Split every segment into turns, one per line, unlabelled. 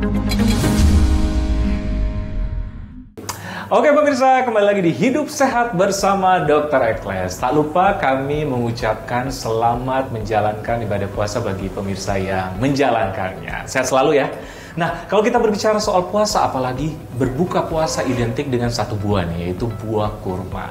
Oke pemirsa, kembali lagi di Hidup Sehat bersama Dr. Ekles. Tak lupa kami mengucapkan selamat menjalankan ibadah puasa bagi pemirsa yang menjalankannya. Sehat selalu ya. Nah, kalau kita berbicara soal puasa, apalagi berbuka puasa identik dengan satu buah nih, yaitu buah kurma.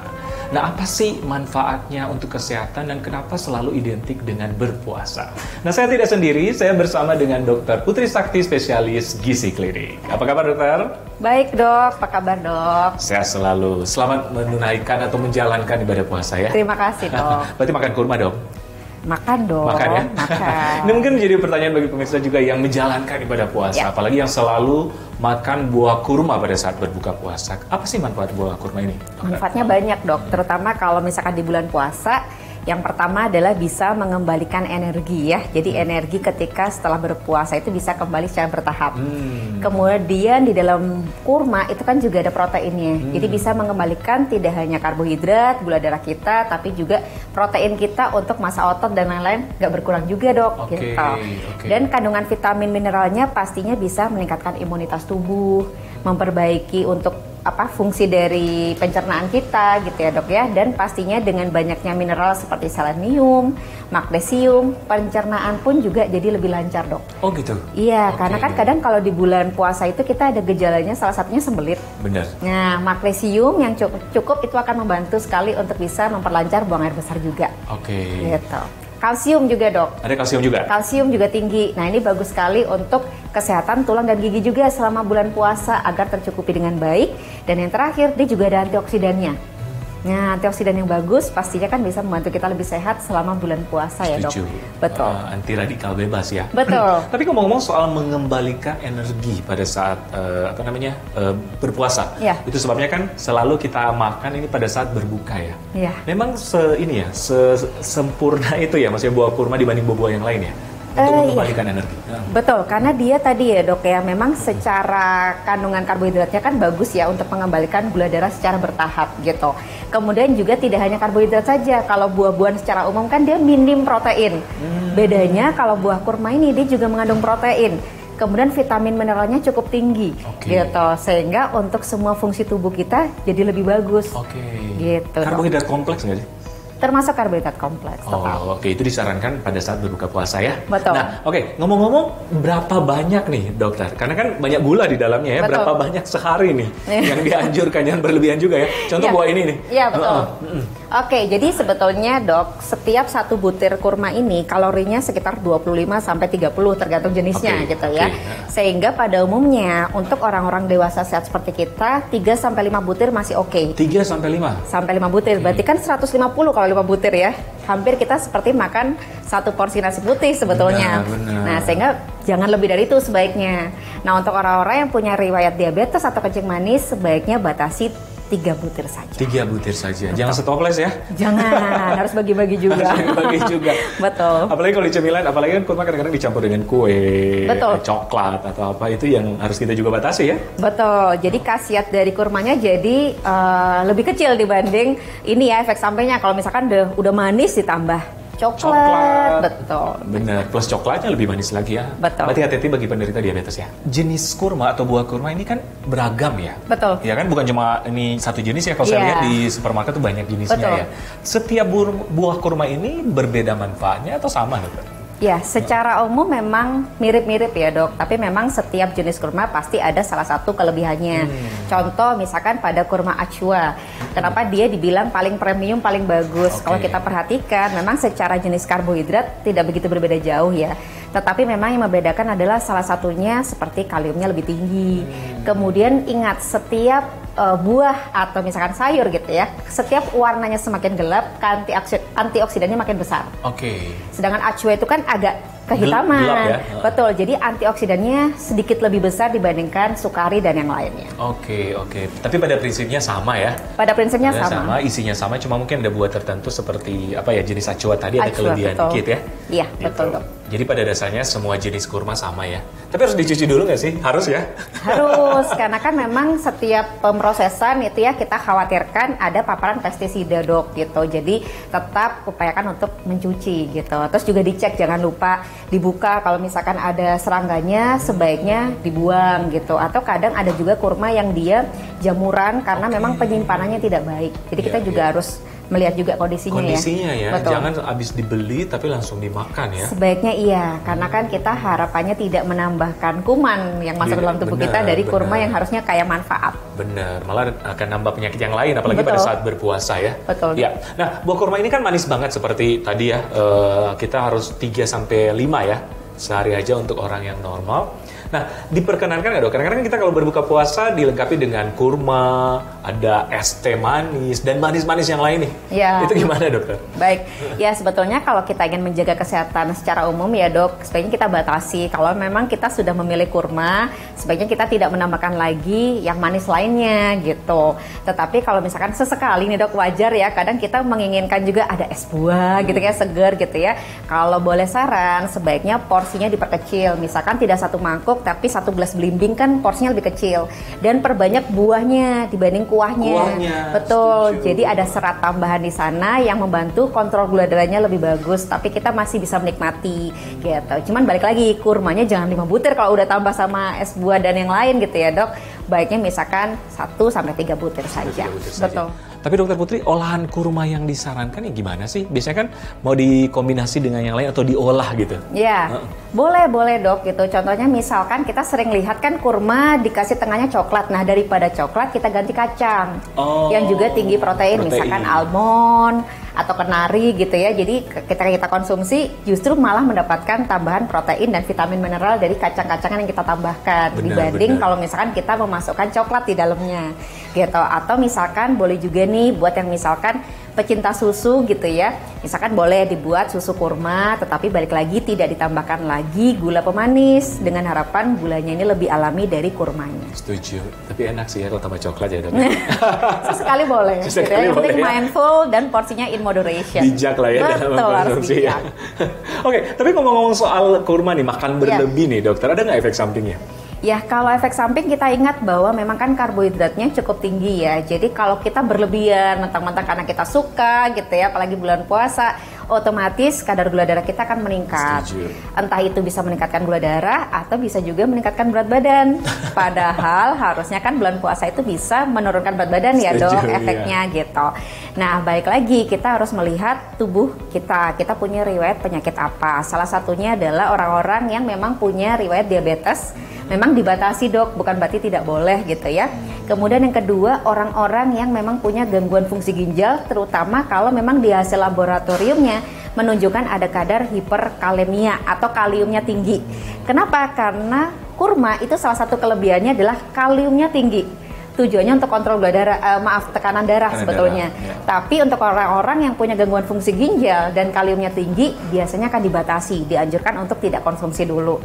Nah, apa sih manfaatnya untuk kesehatan dan kenapa selalu identik dengan berpuasa? Nah, saya tidak sendiri, saya bersama dengan Dr. Putri Sakti, spesialis gizi klinik. Apa kabar, dokter?
Baik, Dok. Apa kabar, Dok?
Sehat selalu. Selamat menunaikan atau menjalankan ibadah puasa ya.
Terima kasih, Dok.
Berarti makan kurma dong?
Makan dong.
Makan ya?
Makan.
Ini mungkin menjadi pertanyaan bagi pemirsa juga yang menjalankan ibadah puasa.
Ya.
Apalagi yang selalu makan buah kurma pada saat berbuka puasa. Apa sih manfaat buah kurma ini, dokter?
Manfaatnya banyak, Dok. Terutama kalau misalkan di bulan puasa. Yang pertama adalah bisa mengembalikan energi ya. Jadi energi ketika setelah berpuasa itu bisa kembali secara bertahap. Kemudian di dalam kurma itu kan juga ada proteinnya. Jadi bisa mengembalikan tidak hanya karbohidrat, gula darah kita, tapi juga protein kita untuk massa otot dan lain-lain nggak berkurang juga, Dok.
Oke.
Dan kandungan vitamin mineralnya pastinya bisa meningkatkan imunitas tubuh, memperbaiki untuk fungsi dari pencernaan kita gitu ya, Dok ya. Dan pastinya dengan banyaknya mineral seperti selenium, magnesium, pencernaan pun juga jadi lebih lancar, Dok.
Oh gitu?
Iya, karena kan kadang kalau di bulan puasa itu kita ada gejalanya, salah satunya sembelit.
Benar.
Nah, magnesium yang cukup itu akan membantu sekali untuk bisa memperlancar buang air besar juga.
Oke.
Gitu. Kalsium juga, Dok.
Ada kalsium juga?
Kalsium juga tinggi. Nah, ini bagus sekali untuk kesehatan tulang dan gigi juga selama bulan puasa agar tercukupi dengan baik. Dan yang terakhir, dia juga ada antioksidannya. Nah, antioksidan yang bagus pastinya kan bisa membantu kita lebih sehat selama bulan puasa.
Setuju.
Ya, Dok. Betul.
Anti radikal bebas ya.
Betul.
Tapi ngomong-ngomong soal mengembalikan energi pada saat berpuasa.
Ya.
Itu sebabnya kan selalu kita makan ini pada saat berbuka ya.
Ya.
Memang sempurna itu ya, maksudnya buah kurma dibanding buah-buah yang lain ya. Untuk mengembalikan energi.
Betul, karena dia tadi ya, Dok ya, memang secara kandungan karbohidratnya kan bagus ya untuk mengembalikan gula darah secara bertahap gitu. Kemudian juga tidak hanya karbohidrat saja, kalau buah-buahan secara umum kan dia minim protein. Bedanya kalau buah kurma ini dia juga mengandung protein. Kemudian vitamin mineralnya cukup tinggi, gitu, sehingga untuk semua fungsi tubuh kita jadi lebih bagus. Gitu.
Karbohidrat kompleks nggak sih?
Termasuk karbohidrat kompleks.
Oke, itu disarankan pada saat berbuka puasa ya.
Betul.
Nah, ngomong-ngomong, berapa banyak nih, dokter? Karena kan banyak gula di dalamnya ya.
Betul.
Berapa banyak sehari nih yang dianjurkan, yang berlebihan juga ya? Contoh buah ini nih.
Iya, betul. Oke, jadi sebetulnya, Dok, setiap satu butir kurma ini kalorinya sekitar 25 sampai 30 tergantung jenisnya gitu ya. Sehingga pada umumnya untuk orang-orang dewasa sehat seperti kita 3 sampai 5 butir masih oke.
3 sampai 5.
Sampai 5 butir. Berarti kan 150 kalau 5 butir ya. Hampir kita seperti makan satu porsi nasi putih sebetulnya.
Benar.
Nah, sehingga jangan lebih dari itu sebaiknya. Nah, untuk orang-orang yang punya riwayat diabetes atau kencing manis sebaiknya batasi 3 butir saja.
3 butir saja. Betul. Jangan setoples ya.
Jangan, harus bagi-bagi juga.
Harus bagi-bagi juga.
Betul.
Apalagi kalau di cemilan, apalagi kan kurma kadang-kadang dicampur dengan kue, coklat atau apa, itu yang harus kita juga batasi ya.
Betul. Jadi khasiat dari kurmanya jadi lebih kecil dibanding ini ya, efek sampainya. Kalau misalkan udah manis ditambah coklat. Betul.
Bener, plus coklatnya lebih manis lagi ya.
Betul.
Berarti hati-hati bagi penderita diabetes ya. Jenis kurma atau buah kurma ini kan beragam ya.
Betul.
Ya kan, bukan cuma ini satu jenis ya. Kalau saya lihat di supermarket tuh banyak jenisnya ya. Setiap buah kurma ini berbeda manfaatnya atau sama, dokter?
Ya, secara umum memang mirip-mirip ya, Dok. Tapi memang setiap jenis kurma pasti ada salah satu kelebihannya. Contoh misalkan pada kurma Acwa. Kenapa dia dibilang paling premium, paling bagus? Kalau kita perhatikan, memang secara jenis karbohidrat tidak begitu berbeda jauh ya. Tetapi memang yang membedakan adalah salah satunya seperti kaliumnya lebih tinggi. Kemudian ingat, setiap buah atau misalkan sayur gitu ya, setiap warnanya semakin gelap, antioksidannya makin besar. Sedangkan Acwa itu kan agak kehitaman.
Gelap ya?
Betul, jadi antioksidannya sedikit lebih besar dibandingkan sukari dan yang lainnya.
Oke. Tapi pada prinsipnya sama ya?
Pada prinsipnya sama.
Isinya sama, cuma mungkin ada buah tertentu seperti apa ya, jenis Acwa tadi ada kelebihan dikit ya?
Iya,
gitu.
Betul, Dok.
Jadi pada dasarnya semua jenis kurma sama ya? Tapi harus dicuci dulu nggak sih? Harus ya?
Harus, karena kan memang setiap pemrosesan itu ya kita khawatirkan ada paparan pestisida, Dok, gitu. Jadi tetap upayakan untuk mencuci gitu. Terus juga dicek, jangan lupa dibuka, kalau misalkan ada serangganya sebaiknya dibuang gitu. Atau kadang ada juga kurma yang dia jamuran karena memang penyimpanannya tidak baik. Jadi kita juga harus melihat juga kondisinya
ya.
Betul.
Jangan habis dibeli tapi langsung dimakan ya.
Sebaiknya iya, karena kan kita harapannya tidak menambahkan kuman yang masuk ke dalam tubuh kita dari kurma yang harusnya kaya manfaat.
Benar, malah akan nambah penyakit yang lain, apalagi pada saat berpuasa ya.
Betul.
Ya. Nah, buah kurma ini kan manis banget seperti tadi ya. Kita harus 3-5 ya sehari aja untuk orang yang normal. Nah, diperkenankan nggak dok? Kadang-kadang kita kalau berbuka puasa dilengkapi dengan kurma, ada es teh manis, dan manis-manis yang lain nih.
Ya.
Itu gimana dokter?
Baik, ya sebetulnya kalau kita ingin menjaga kesehatan secara umum ya dok, sebaiknya kita batasi. Kalau memang kita sudah memilih kurma, sebaiknya kita tidak menambahkan lagi yang manis lainnya gitu. Tetapi kalau misalkan sesekali nih dok, wajar ya, kadang kita menginginkan juga ada es buah gitu ya, segar gitu ya. Kalau boleh saran, sebaiknya porsinya diperkecil. Misalkan tidak satu mangkuk, tapi 1 gelas belimbing kan porsinya lebih kecil. Dan perbanyak buahnya dibanding kuahnya. Betul, setuju. Jadi ada serat tambahan di sana yang membantu kontrol gula darahnya lebih bagus. Tapi kita masih bisa menikmati gitu. Cuman balik lagi, kurmanya jangan 5 butir kalau udah tambah sama es buah dan yang lain gitu ya dok. Baiknya misalkan 1-3 butir saja. Betul.
Tapi dokter Putri, olahan kurma yang disarankan ya gimana sih? Biasanya kan mau dikombinasi dengan yang lain atau diolah gitu?
Ya, boleh dok gitu. Contohnya misalkan kita sering lihat kan kurma dikasih tengahnya coklat. Nah daripada coklat kita ganti kacang yang juga tinggi protein. Misalkan almond atau kenari gitu ya. Jadi kita konsumsi justru malah mendapatkan tambahan protein dan vitamin mineral dari kacang-kacangan yang kita tambahkan dibanding kalau misalkan kita memasukkan coklat di dalamnya gitu. Atau misalkan boleh juga nih buat yang misalkan pecinta susu gitu ya, misalkan boleh dibuat susu kurma, tetapi balik lagi tidak ditambahkan lagi gula pemanis dengan harapan gulanya ini lebih alami dari kurmanya.
Setuju, tapi enak sih ya kalau tambah coklat ya dok.
Sesekali boleh, gitu ya. Yang penting mindful dan porsinya in moderation.
Bijak lah ya dalam mengkonsumsi ya. Oke, tapi ngomong-ngomong soal kurma nih, makan berlebih nih dokter, ada nggak efek sampingnya?
Ya, kalau efek samping kita ingat bahwa memang kan karbohidratnya cukup tinggi ya. Jadi kalau kita berlebihan, mentang-mentang karena kita suka gitu ya, apalagi bulan puasa, otomatis kadar gula darah kita akan meningkat.
Setuju.
Entah itu bisa meningkatkan gula darah atau bisa juga meningkatkan berat badan. Padahal harusnya kan bulan puasa itu bisa menurunkan berat badan ya dok, efeknya gitu. Nah, balik lagi kita harus melihat tubuh kita. Kita punya riwayat penyakit apa? Salah satunya adalah orang-orang yang memang punya riwayat diabetes. Memang dibatasi dok, bukan berarti tidak boleh gitu ya. Kemudian yang kedua, orang-orang yang memang punya gangguan fungsi ginjal, terutama kalau memang di hasil laboratoriumnya menunjukkan ada kadar hiperkalemia atau kaliumnya tinggi. Kenapa? Karena kurma itu salah satu kelebihannya adalah kaliumnya tinggi. Tujuannya untuk kontrol gula darah, tekanan darah sebetulnya. Ya. Tapi untuk orang-orang yang punya gangguan fungsi ginjal dan kaliumnya tinggi, biasanya akan dibatasi, dianjurkan untuk tidak konsumsi dulu.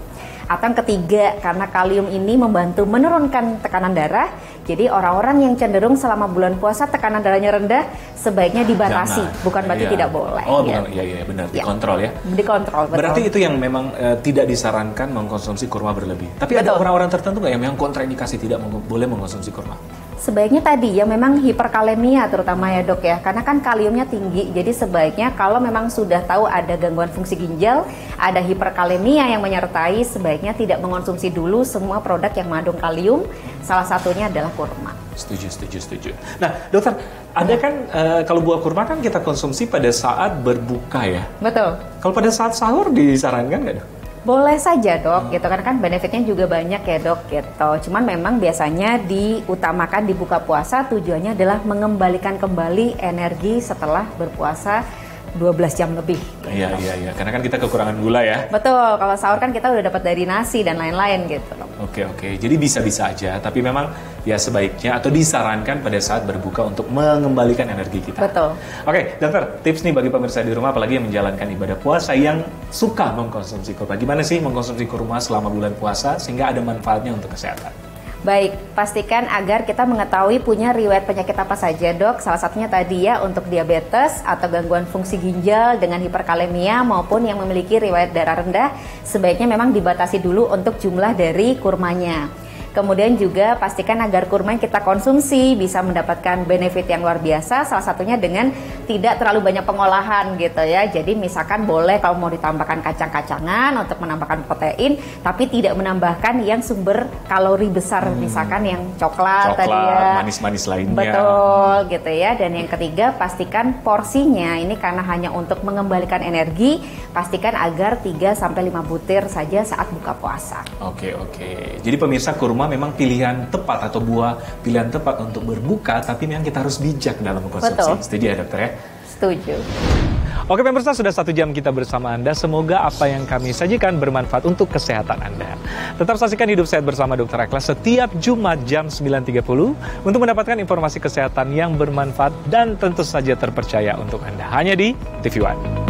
Atau yang ketiga, karena kalium ini membantu menurunkan tekanan darah, jadi orang-orang yang cenderung selama bulan puasa tekanan darahnya rendah, sebaiknya dibatasi. Jangan. Bukan berarti tidak boleh.
Oh, bukan, iya benar, dikontrol ya.
Dikontrol, betul.
Berarti itu yang memang tidak disarankan mengkonsumsi kurma berlebih. Tapi betul. Ada orang-orang tertentu nggak yang memang kontraindikasi tidak boleh mengkonsumsi kurma?
Sebaiknya tadi yang memang hiperkalemia terutama ya dok ya, karena kan kaliumnya tinggi. Jadi sebaiknya kalau memang sudah tahu ada gangguan fungsi ginjal, ada hiperkalemia yang menyertai, sebaiknya tidak mengonsumsi dulu semua produk yang mengandung kalium. Salah satunya adalah kurma.
Setuju. Nah dokter, ada kan kalau buah kurma kan kita konsumsi pada saat berbuka ya?
Betul.
Kalau pada saat sahur disarankan nggak dok?
Boleh saja dok, gitu kan benefitnya juga banyak ya dok, gitu. Cuman memang biasanya diutamakan di buka puasa, tujuannya adalah mengembalikan kembali energi setelah berpuasa 12 jam lebih.
Iya, karena kan kita kekurangan gula ya.
Betul, kalau sahur kan kita udah dapat dari nasi dan lain-lain gitu.
Oke, jadi bisa-bisa aja, tapi memang ya sebaiknya atau disarankan pada saat berbuka untuk mengembalikan energi kita.
Betul.
Oke, dokter, tips nih bagi pemirsa di rumah, apalagi yang menjalankan ibadah puasa yang suka mengkonsumsi kurma. Gimana sih mengkonsumsi kurma selama bulan puasa sehingga ada manfaatnya untuk kesehatan?
Baik, pastikan agar kita mengetahui punya riwayat penyakit apa saja dok. Salah satunya tadi ya untuk diabetes atau gangguan fungsi ginjal dengan hiperkalemia maupun yang memiliki riwayat darah rendah, sebaiknya memang dibatasi dulu untuk jumlah dari kurmanya. Kemudian juga pastikan agar kurma yang kita konsumsi bisa mendapatkan benefit yang luar biasa. Salah satunya dengan tidak terlalu banyak pengolahan gitu ya. Jadi misalkan boleh kalau mau ditambahkan kacang-kacangan untuk menambahkan protein, tapi tidak menambahkan yang sumber kalori besar, misalkan yang coklat tadi ya,
manis-manis lainnya.
Betul gitu ya. Dan yang ketiga, pastikan porsinya ini karena hanya untuk mengembalikan energi, pastikan agar 3-5 butir saja saat buka puasa.
Oke. Jadi pemirsa, kurma memang pilihan tepat atau buah pilihan tepat untuk berbuka, tapi memang kita harus bijak dalam mengkonsumsi.
Betul.
Setuju ya dokter ya?
Setuju.
Oke pemirsa, sudah 1 jam kita bersama Anda. Semoga apa yang kami sajikan bermanfaat untuk kesehatan Anda. Tetap saksikan Hidup Sehat bersama Dr. Eklas setiap Jumat jam 9.30 untuk mendapatkan informasi kesehatan yang bermanfaat dan tentu saja terpercaya untuk Anda. Hanya di TV One.